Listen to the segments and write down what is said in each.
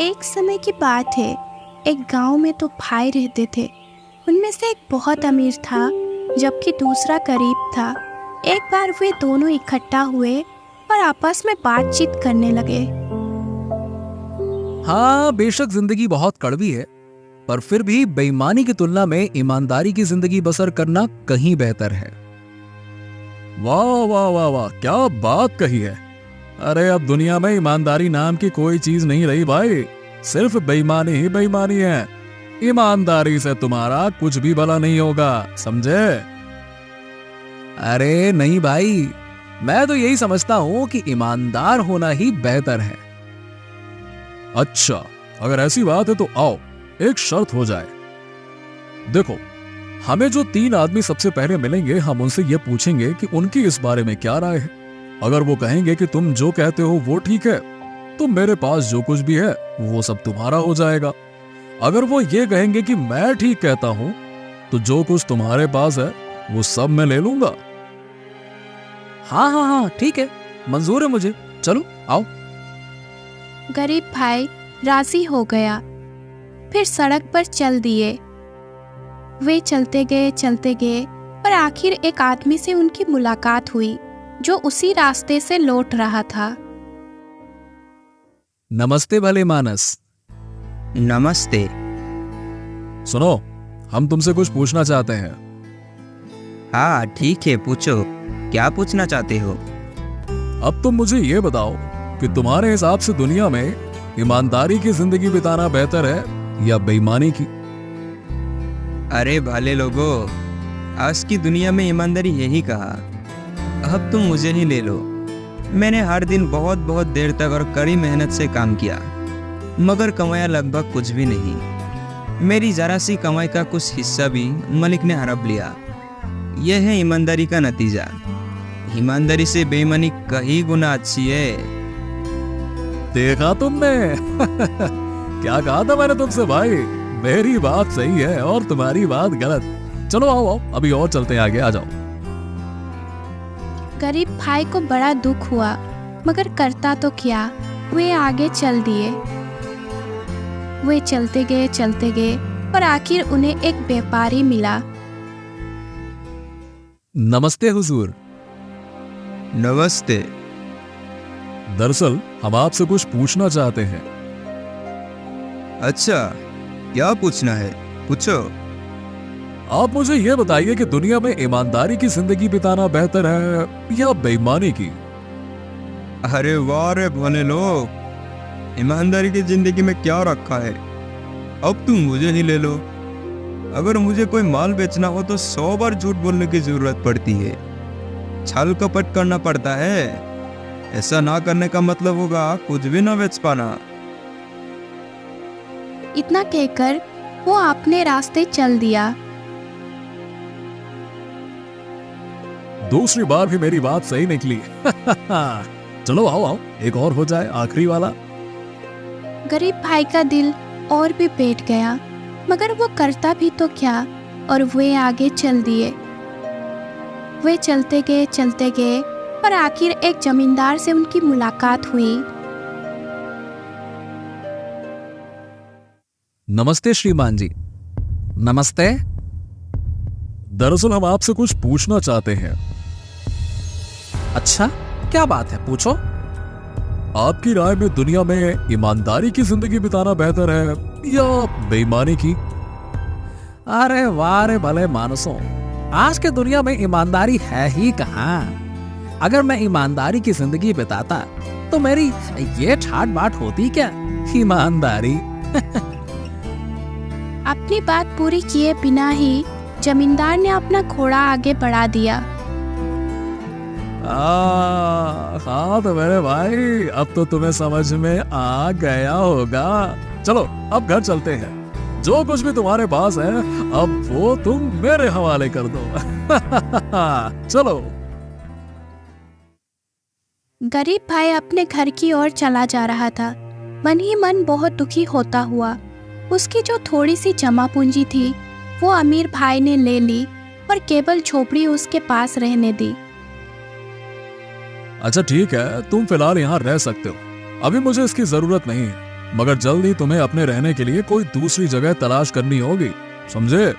एक समय की बात है। एक गांव में तो भाई रहते थे। उनमें से एक बहुत अमीर था जबकि दूसरा गरीब था। एक बार वे दोनों इकट्ठा हुए और आपस में बातचीत करने लगे। हाँ, बेशक जिंदगी बहुत कड़वी है, पर फिर भी बेईमानी की तुलना में ईमानदारी की जिंदगी बसर करना कहीं बेहतर है। वाह वाह वाह वाह, क्या बात कही है। अरे अब दुनिया में ईमानदारी नाम की कोई चीज नहीं रही भाई, सिर्फ बेईमानी ही बेईमानी है। ईमानदारी से तुम्हारा कुछ भी भला नहीं होगा, समझे? अरे नहीं भाई, मैं तो यही समझता हूं कि ईमानदार होना ही बेहतर है। अच्छा, अगर ऐसी बात है तो आओ एक शर्त हो जाए। देखो, हमें जो 3 आदमी सबसे पहले मिलेंगे, हम उनसे यह पूछेंगे कि उनकी इस बारे में क्या राय है। अगर वो कहेंगे कि तुम जो कहते हो वो ठीक है, तो मेरे पास जो कुछ भी है वो सब तुम्हारा हो जाएगा। अगर वो ये कहेंगे कि मैं ठीक कहता हूं, तो जो कुछ तुम्हारे पास है वो सब मैं ले लूंगा। हाँ हाँ हाँ, ठीक है, मंजूर है मुझे, चलो आओ। गरीब भाई राजी हो गया। फिर सड़क पर चल दिए। वे चलते गए और आखिर एक आदमी से उनकी मुलाकात हुई जो उसी रास्ते से लौट रहा था। नमस्ते भले मानस। नमस्ते। सुनो, हम तुमसे कुछ पूछना चाहते हैं। हाँ ठीक है, पूछो, क्या पूछना चाहते हो? अब तुम मुझे ये बताओ कि तुम्हारे हिसाब से दुनिया में ईमानदारी की जिंदगी बिताना बेहतर है या बेईमानी की? अरे भले लोगों, आज की दुनिया में ईमानदारी यही कहा। अब तुम मुझे ही ले लो। मैंने हर दिन बहुत बहुत देर तक और कड़ी मेहनत से काम किया, मगर कमाया लगभग कुछ भी नहीं। मेरी जरा सी कमाई का कुछ हिस्सा भी मालिक ने हड़प लिया। यह है ईमानदारी का नतीजा। ईमानदारी से बेईमानी कहीं गुना अच्छी है। देखा तुमने क्या कहा था मैंने तुमसे भाई, मेरी बात सही है और तुम्हारी बात गलत। चलो आओ आओ, अभी और चलते हैं आगे, आ जाओ। गरीब भाई को बड़ा दुख हुआ, मगर करता तो क्या, वे आगे चल दिए। वे चलते गए और आखिर उन्हें एक व्यापारी मिला। नमस्ते हुजूर। नमस्ते। दरअसल हम आपसे कुछ पूछना चाहते हैं। अच्छा, क्या पूछना है, पूछो। आप मुझे ये बताइए कि दुनिया में ईमानदारी की जिंदगी बिताना बेहतर है या बेईमानी की? अरे वाह रे भले लोग, ईमानदारी की जिंदगी में क्या रखा है। अब तुम मुझे ही ले लो। अगर मुझे कोई माल बेचना हो तो 100 बार झूठ बोलने की जरूरत पड़ती है, छल कपट करना पड़ता है। ऐसा ना करने का मतलब होगा कुछ भी ना बेच पाना। इतना कहकर वो अपने रास्ते चल दिया। दूसरी बार भी मेरी बात सही निकली चलो आओ आओ, एक और हो जाए, आखिरी वाला। गरीब भाई का दिल और भी बैठ गया, मगर वो करता भी तो क्या, और वे आगे चल दिए। वे चलते गए और आखिर एक जमींदार से उनकी मुलाकात हुई। नमस्ते श्रीमान जी। नमस्ते। दरअसल हम आपसे कुछ पूछना चाहते हैं। अच्छा, क्या बात है, पूछो। आपकी राय में दुनिया में ईमानदारी की जिंदगी बिताना बेहतर है या बेईमानी की? अरे वाह रे भले मानसों, आज के दुनिया में ईमानदारी है ही कहाँ। अगर मैं ईमानदारी की जिंदगी बिताता तो मेरी ये ठाट बाट होती क्या, ईमानदारी अपनी बात पूरी किए बिना ही जमींदार ने अपना घोड़ा आगे बढ़ा दिया। हाँ तो मेरे भाई, अब तो तुम्हें समझ में आ गया होगा। चलो अब घर चलते हैं। जो कुछ भी तुम्हारे पास है अब वो तुम मेरे हवाले कर दो चलो। गरीब भाई अपने घर की ओर चला जा रहा था। मन ही मन बहुत दुखी होता हुआ। उसकी जो थोड़ी सी जमा पूंजी थी वो अमीर भाई ने ले ली और केवल झोपड़ी उसके पास रहने दी। अच्छा ठीक है, तुम फिलहाल यहाँ रह सकते हो, अभी मुझे इसकी जरूरत नहीं है। मगर जल्द ही तुम्हें अपने रहने के लिए कोई दूसरी जगह तलाश करनी होगी, समझे?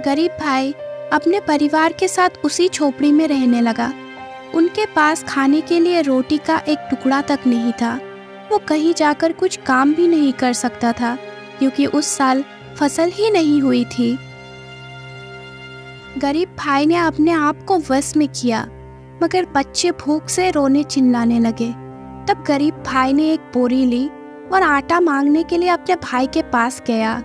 गरीब भाई अपने परिवार के साथ उसी झोपड़ी में रहने लगा। उनके पास खाने के लिए रोटी का एक टुकड़ा तक नहीं था। वो कहीं जाकर कुछ काम भी नहीं कर सकता था क्योंकि उस साल फसल ही नहीं हुई थी। गरीब भाई ने अपने आप को वश में किया, मगर बच्चे भूख से रोने चिल्लाने लगे। तब गरीब भाई ने एक बोरी ली और आटा मांगने के लिए अपने भाई के पास गया।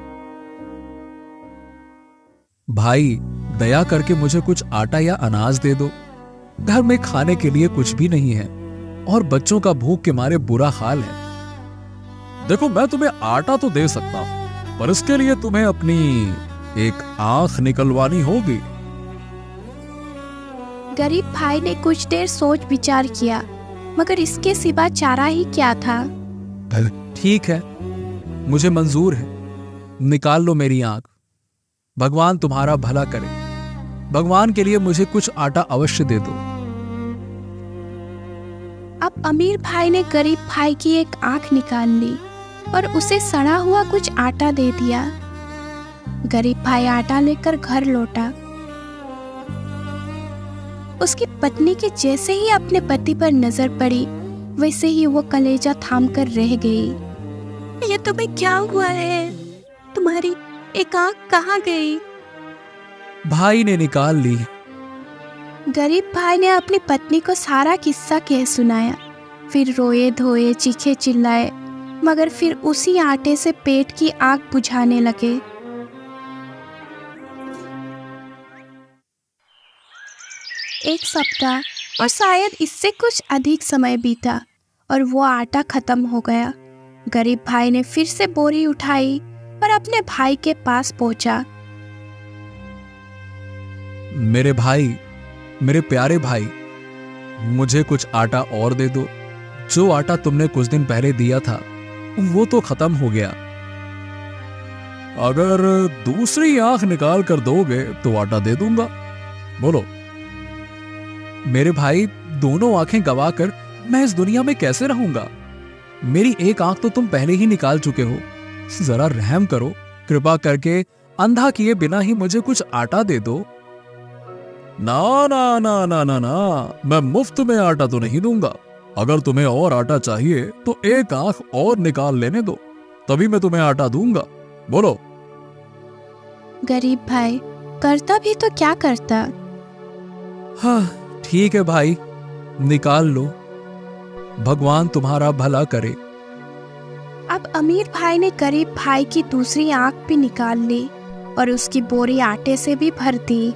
भाई, दया करके मुझे कुछ आटा या अनाज दे दो। घर में खाने के लिए कुछ भी नहीं है और बच्चों का भूख के मारे बुरा हाल है। देखो, मैं तुम्हें आटा तो दे सकता हूं, पर इसके लिए तुम्हें अपनी एक आंख निकलवानी होगी। गरीब भाई ने कुछ देर सोच विचार किया, मगर इसके सिवा चारा ही क्या था। ठीक है, मुझे मंजूर है, निकाल लो मेरी आंख। भगवान तुम्हारा भला करे। भगवान के लिए मुझे कुछ आटा अवश्य दे दो। अब अमीर भाई ने गरीब भाई की एक आंख निकाल ली और उसे सड़ा हुआ कुछ आटा दे दिया। गरीब भाई आटा लेकर घर लौटा। उसकी पत्नी के जैसे ही अपने पति पर नजर पड़ी, वैसे ही वो कलेजा थाम कर रह गई। ये तुम्हें क्या हुआ है? तुम्हारी एक आंख कहाँ गई? भाई ने निकाल ली। गरीब भाई ने अपनी पत्नी को सारा किस्सा कह सुनाया। फिर रोए धोए चीखे चिल्लाए, मगर फिर उसी आटे से पेट की आग बुझाने लगे। एक सप्ताह और शायद इससे कुछ अधिक समय बीता और वो आटा खत्म हो गया। गरीब भाई ने फिर से बोरी उठाई और अपने भाई के पास पहुंचा। मेरे भाई, मेरे प्यारे भाई, मुझे कुछ आटा और दे दो। जो आटा तुमने कुछ दिन पहले दिया था वो तो खत्म हो गया। अगर दूसरी आंख निकाल कर दोगे तो आटा दे दूंगा। बोलो। मेरे भाई, दोनों आंखें गवाकर मैं इस दुनिया में कैसे रहूंगा? मेरी एक आंख तो तुम पहले ही निकाल चुके हो। जरा रहम करो, कृपा करके अंधा किए बिना ही मुझे कुछ आटा दे दो। ना ना ना ना ना ना, मैं मुफ्त में आटा तो नहीं दूंगा। अगर तुम्हें और आटा चाहिए तो एक आंख और निकाल लेने दो, तभी मैं तुम्हें आटा दूंगा। बोलो। गरीब भाई करता भी तो क्या करता। हाँ ठीक है भाई, निकाल लो। भगवान तुम्हारा भला करे। अब अमीर भाई ने गरीब भाई की दूसरी आंख भी निकाल ली और उसकी बोरी आटे से भी भर दी।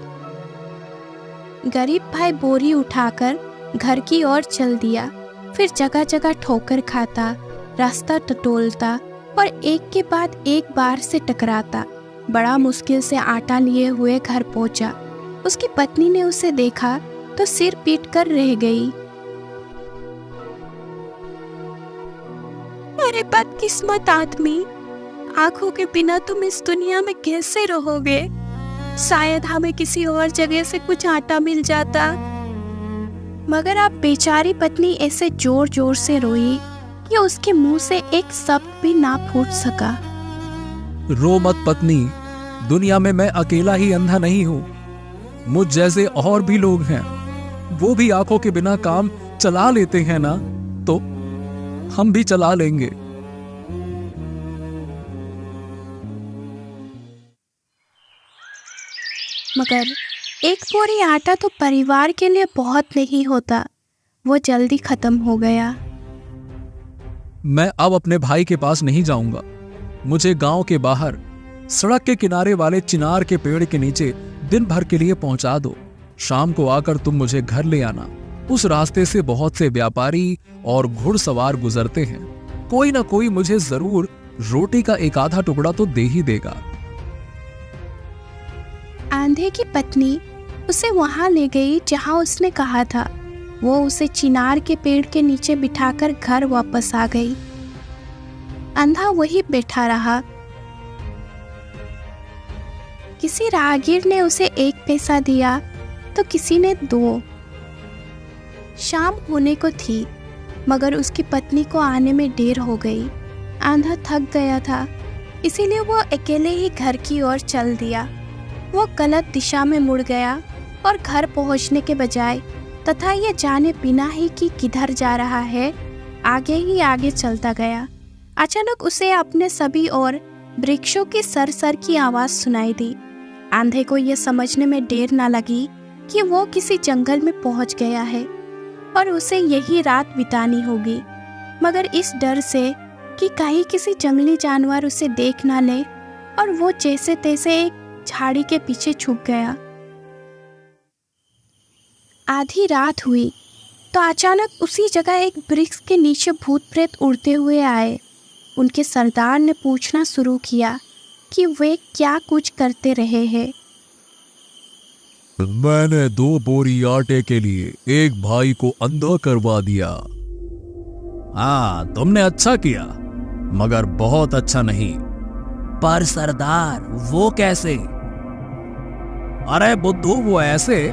गरीब भाई बोरी उठाकर घर की ओर चल दिया। फिर जगह जगह ठोकर खाता, रास्ता टटोलता और एक के बाद एक बार से टकराता बड़ा मुश्किल से आटा लिए हुए घर पहुंचा। उसकी पत्नी ने उसे देखा तो सिर पीट कर रह गई। अरे बदकिस्मत आदमी, आंखों के बिना तुम इस दुनिया में कैसे रहोगे? शायद हमें किसी और जगह से कुछ आटा मिल जाता। मगर अब बेचारी पत्नी ऐसे जोर जोर से रोई कि उसके मुंह से एक शब्द भी ना फूट सका। रो मत पत्नी, दुनिया में मैं अकेला ही अंधा नहीं हूं। मुझ जैसे और भी लोग हैं, वो भी आंखों के बिना काम चला लेते हैं ना, तो हम भी चला लेंगे। मगर एक बोरी आटा तो परिवार के लिए बहुत नहीं होता। वो जल्दी खत्म हो गया। मैं अब अपने भाई के पास नहीं जाऊंगा। मुझे गांव के बाहर सड़क के किनारे वाले चिनार के पेड़ के नीचे दिन भर के लिए पहुंचा दो। शाम को आकर तुम मुझे घर ले आना। उस रास्ते से बहुत से व्यापारी और घुड़सवार गुजरते हैं। कोई ना कोई मुझे जरूर रोटी का एक आधा टुकड़ा तो दे ही देगा। आंधे की पत्नी उसे वहां ले गई जहां उसने कहा था। वो उसे चिनार के पेड़ के नीचे बिठाकर घर वापस आ गई। अंधा वही बैठा रहा। किसी राहगीर ने उसे 1 पैसा दिया तो किसी ने 2। शाम होने को थी, मगर उसकी पत्नी को आने में देर हो गई। आंधा थक गया था, इसीलिए वो अकेले ही घर की ओर चल दिया। वो गलत दिशा में मुड़ गया और घर पहुंचने के बजाय तथा ये जाने बिना ही कि किधर जा रहा है, आगे ही आगे चलता गया। अचानक उसे अपने सभी ओर वृक्षों की सर की आवाज सुनाई दी। आंधे को यह समझने में देर न लगी कि वो किसी जंगल में पहुंच गया है और उसे यही रात बितानी होगी, मगर इस डर से कि कहीं किसी जंगली जानवर उसे देख ना ले, और वो जैसे तैसे एक झाड़ी के पीछे छुप गया। आधी रात हुई तो अचानक उसी जगह एक वृक्ष के नीचे भूत प्रेत उड़ते हुए आए। उनके सरदार ने पूछना शुरू किया कि वे क्या कुछ करते रहे हैं। मैंने 2 बोरी आटे के लिए एक भाई को अंधा करवा दिया। हाँ, तुमने अच्छा किया, मगर बहुत अच्छा नहीं। पर सरदार, वो कैसे? अरे बुद्धू, वो ऐसे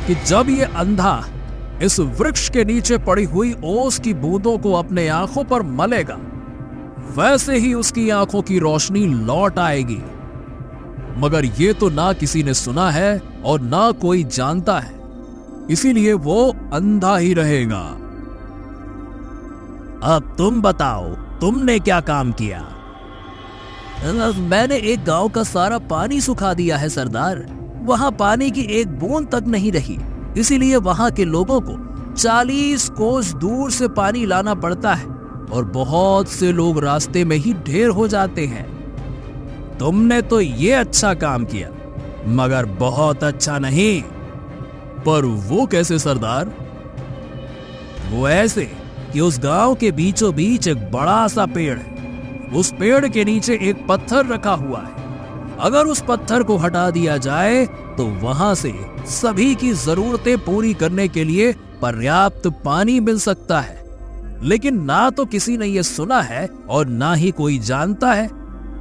कि जब ये अंधा इस वृक्ष के नीचे पड़ी हुई ओस की बूंदों को अपने आंखों पर मलेगा, वैसे ही उसकी आंखों की रोशनी लौट आएगी। मगर ये तो ना किसी ने सुना है और ना कोई जानता है, इसीलिए वो अंधा ही रहेगा। अब तुम बताओ, तुमने क्या काम किया? मैंने एक गांव का सारा पानी सुखा दिया है सरदार। वहां पानी की एक बूंद तक नहीं रही, इसीलिए वहां के लोगों को 40 कोस दूर से पानी लाना पड़ता है और बहुत से लोग रास्ते में ही ढेर हो जाते हैं। तुमने तो ये अच्छा काम किया, मगर बहुत अच्छा नहीं। पर वो कैसे सरदार? वो ऐसे कि उस गांव के बीचों बीच एक बड़ा सा पेड़ है। उस पेड़ के नीचे एक पत्थर रखा हुआ है। अगर उस पत्थर को हटा दिया जाए तो वहां से सभी की जरूरतें पूरी करने के लिए पर्याप्त पानी मिल सकता है। लेकिन ना तो किसी ने यह सुना है और ना ही कोई जानता है,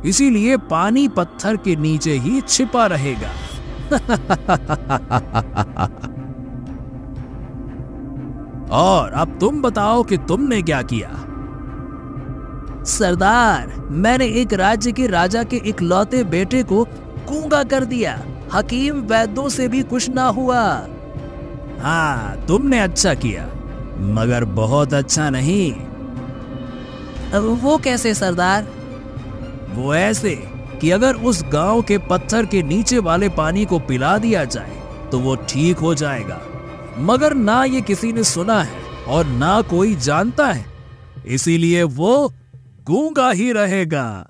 इसीलिए पानी पत्थर के नीचे ही छिपा रहेगा। और अब तुम बताओ कि तुमने क्या किया? सरदार, मैंने एक राज्य के राजा के इकलौते बेटे को गूंगा कर दिया। हकीम वैद्यों से भी कुछ ना हुआ। हाँ, तुमने अच्छा किया, मगर बहुत अच्छा नहीं। वो कैसे सरदार? वो ऐसे कि अगर उस गांव के पत्थर के नीचे वाले पानी को पिला दिया जाए तो वो ठीक हो जाएगा, मगर ना ये किसी ने सुना है और ना कोई जानता है, इसीलिए वो गूंगा ही रहेगा।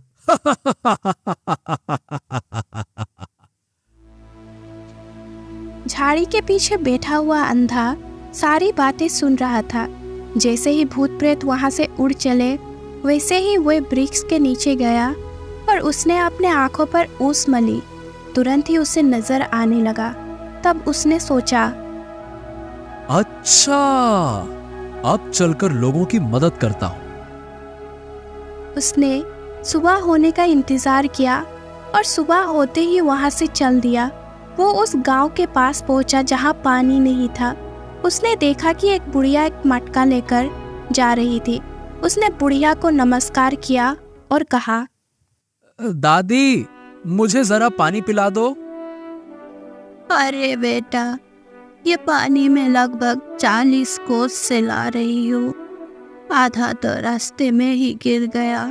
झाड़ी के पीछे बैठा हुआ अंधा सारी बातें सुन रहा था। जैसे ही भूत प्रेत वहां से उड़ चले, वैसे ही वह वृक्ष के नीचे गया और उसने अपने आंखों पर ओस मली। तुरंत ही उसे नजर आने लगा। तब उसने सोचा, अच्छा, अब चलकर लोगों की मदद करता हूं। उसने सुबह होने का इंतजार किया और सुबह होते ही वहां से चल दिया। वो उस गांव के पास पहुंचा जहां पानी नहीं था। उसने देखा कि एक बुढ़िया एक मटका लेकर जा रही थी। उसने बुढ़िया को नमस्कार किया और कहा, दादी, मुझे जरा पानी पिला दो। अरे बेटा, ये पानी में लगभग 40 कोस से ला रही हूँ। आधा तो रास्ते में ही गिर गया।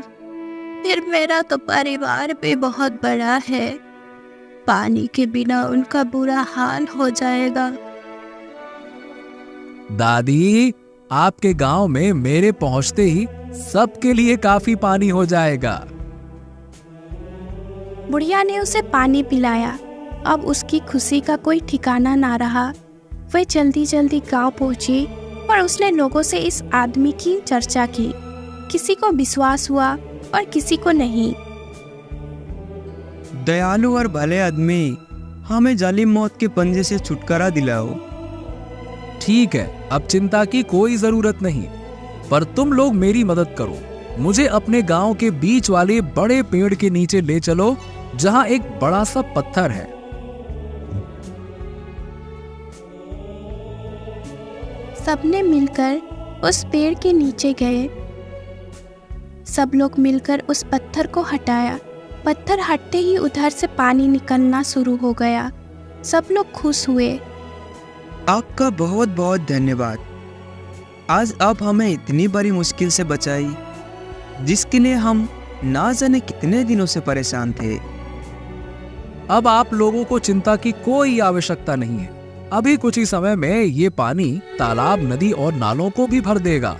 फिर मेरा तो परिवार भी बहुत बड़ा है। पानी के बिना उनका बुरा हाल हो जाएगा। दादी, आपके गांव में मेरे पहुंचते ही सबके लिए काफी पानी हो जाएगा। बुढ़िया ने उसे पानी पिलाया। अब उसकी खुशी का कोई ठिकाना ना रहा। वह जल्दी जल्दी गांव पहुंची और उसने लोगों से इस आदमी की चर्चा की। किसी को विश्वास हुआ और किसी को नहीं। दयालु और भले आदमी, हमें जालिम मौत के पंजे से छुटकारा दिलाओ। ठीक है, अब चिंता की कोई जरूरत नहीं, पर तुम लोग मेरी मदद करो। मुझे अपने गांव के बीच वाले बड़े पेड़ के नीचे ले चलो, जहां एक बड़ा सा पत्थर है। सबने मिलकर उस पेड़ के नीचे गए। सब लोग मिलकर उस पत्थर को हटाया। पत्थर हटते ही उधर से पानी निकलना शुरू हो गया। सब लोग खुश हुए। आपका बहुत बहुत धन्यवाद। आज आप हमें इतनी बड़ी मुश्किल से बचाई, जिसके लिए हम ना जाने कितने दिनों से परेशान थे। अब आप लोगों को चिंता की कोई आवश्यकता नहीं है। अभी कुछ ही समय में ये पानी तालाब, नदी और नालों को भी भर देगा।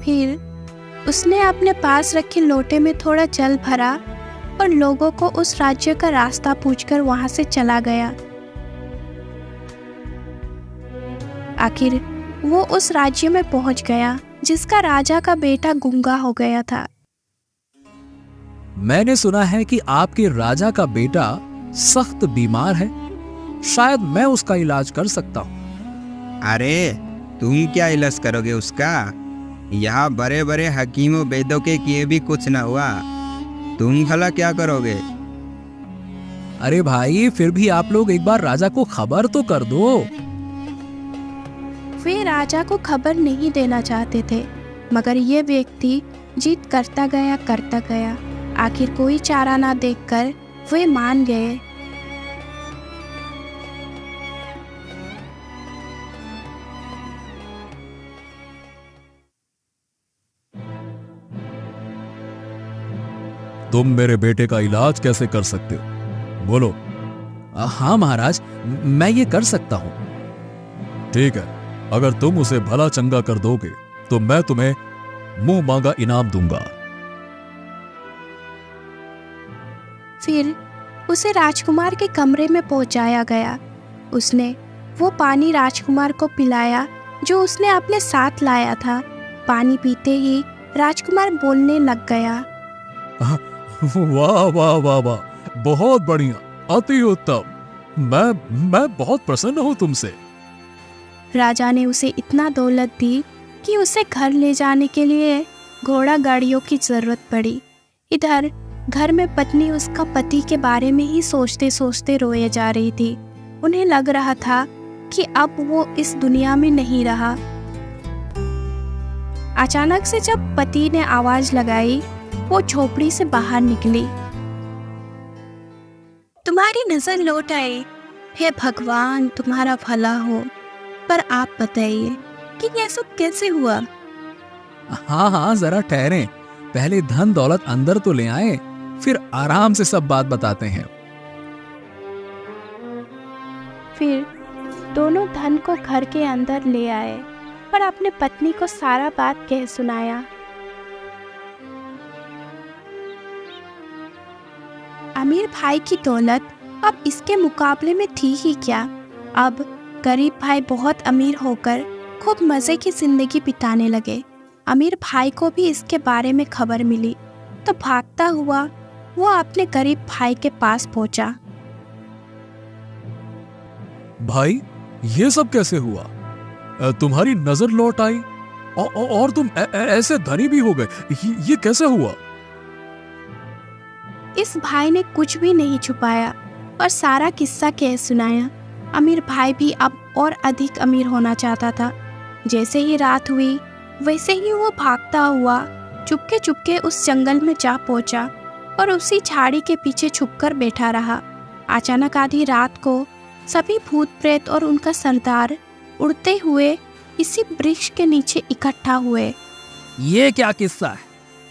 फिर उसने अपने पास रखे लोटे में थोड़ा जल भरा और लोगों को उस राज्य का रास्ता पूछकर वहां से चला गया। आखिर वो उस राज्य में पहुंच गया जिसका राजा का बेटा गूंगा हो गया था। मैंने सुना है कि आपके राजा का बेटा सख्त बीमार है। शायद मैं उसका इलाज कर सकता हूँ। अरे तुम क्या इलाज करोगे उसका? यहाँ बड़े बड़े हकीमों वैद्यों के किए भी कुछ ना हुआ, तुम भला क्या करोगे? अरे भाई, फिर भी आप लोग एक बार राजा को खबर तो कर दो। वे राजा को खबर नहीं देना चाहते थे, मगर ये व्यक्ति जिद करता गया। आखिर कोई चारा ना देखकर वे मान गए। तुम मेरे बेटे का इलाज कैसे कर सकते हो? बोलो। हाँ महाराज, मैं ये कर सकता हूँ। ठीक है, अगर तुम उसे भला चंगा कर दोगे तो मैं तुम्हें मुंह मांगा इनाम दूंगा। फिर उसे राजकुमार के कमरे में पहुंचाया गया। उसने वो पानी राजकुमार को पिलाया जो उसने अपने साथ लाया था। पानी पीते ही राजकुमार बोलने लग गया। वाह वाह वाह वाह, बहुत बढ़िया, अति उत्तम। मैं बहुत प्रसन्न हूँ तुमसे। राजा ने उसे इतना दौलत दी कि उसे घर ले जाने के लिए घोड़ा गाड़ियों की जरूरत पड़ी। इधर घर में पत्नी उसका पति के बारे में ही सोचते सोचते रोए जा रही थी। उन्हें लग रहा था कि अब वो इस दुनिया में नहीं रहा। अचानक से जब पति ने आवाज लगाई, वो झोपड़ी से बाहर निकली। तुम्हारी नजर लौट आई। हे भगवान, तुम्हारा भला हो। पर आप बताइए कि यह सब कैसे हुआ? हाँ, जरा ठहरें। पहले धन दौलत अंदर तो ले आए, फिर आराम से सब बात बताते हैं। फिर दोनों धन को घर के अंदर ले आए और अपने पत्नी को सारा बात कह सुनाया। अमीर भाई की दौलत अब इसके मुकाबले में थी ही क्या। अब गरीब भाई बहुत अमीर होकर खूब मजे की जिंदगी बिताने लगे। अमीर भाई को भी इसके बारे में खबर मिली तो भागता हुआ वो अपने गरीब भाई के पास पहुंचा। भाई, ये सब कैसे हुआ? तुम्हारी नजर लौट आई और तुम ऐसे धनी भी हो गए, ये कैसे हुआ? इस भाई ने कुछ भी नहीं छुपाया और सारा किस्सा कह सुनाया। अमीर भाई भी अब और अधिक अमीर होना चाहता था। जैसे ही रात हुई वैसे ही वो भागता हुआ चुपके चुपके उस जंगल में जा पहुंचा और उसी झाड़ी के पीछे छुपकर बैठा रहा। अचानक आधी रात को सभी भूत प्रेत और उनका सरदार उड़ते हुए इसी वृक्ष के नीचे इकट्ठा हुए। ये क्या किस्सा है?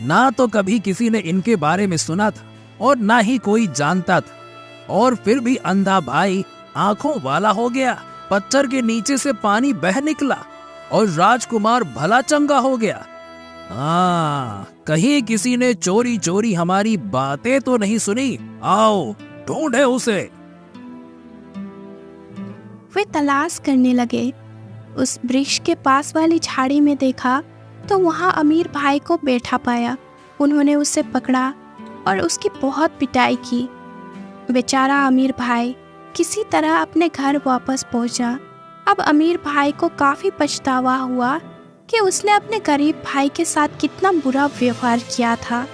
ना तो कभी किसी ने इनके बारे में सुना था और ना ही कोई जानता था, और फिर भी अंधा भाई आंखों वाला हो गया। पत्थर के नीचे से पानी बह निकला और राजकुमार भला चंगा हो गया। कहीं किसी ने चोरी चोरी हमारी बातें तो नहीं सुनी? आओ ढूंढे उसे। वे तलाश करने लगे। उस वृक्ष के पास वाली झाड़ी में देखा तो वहां अमीर भाई को बैठा पाया। उन्होंने उसे पकड़ा और उसकी बहुत पिटाई की। बेचारा अमीर भाई किसी तरह अपने घर वापस पहुंचा। अब अमीर भाई को काफ़ी पछतावा हुआ कि उसने अपने गरीब भाई के साथ कितना बुरा व्यवहार किया था।